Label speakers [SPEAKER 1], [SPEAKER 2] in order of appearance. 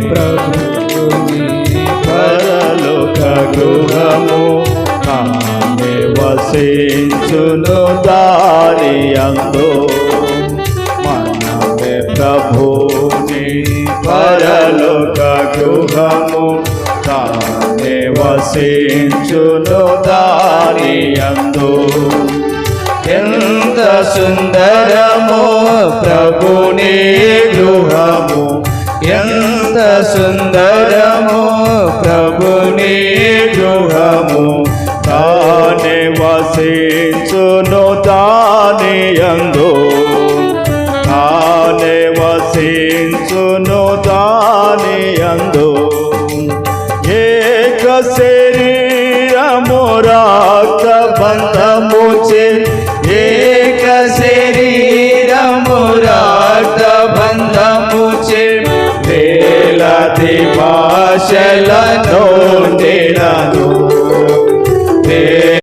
[SPEAKER 1] ప్రభుని పరలోక గృహము తానే వసించును దారి యందు మనమే ప్రభుని పరలోక గృహము తానే వసించును దారి యందు ఎంత సుందరమో ప్రభుని గృహము ఎంత సుందరమో ప్రభుని గృహము తానే వసించును దాని యందు తానే వసించును దాని యందు ఏక శరీరము రక్త బంధముచే ఏక శరీరము రక్త బంధముచే వేలాది భాషల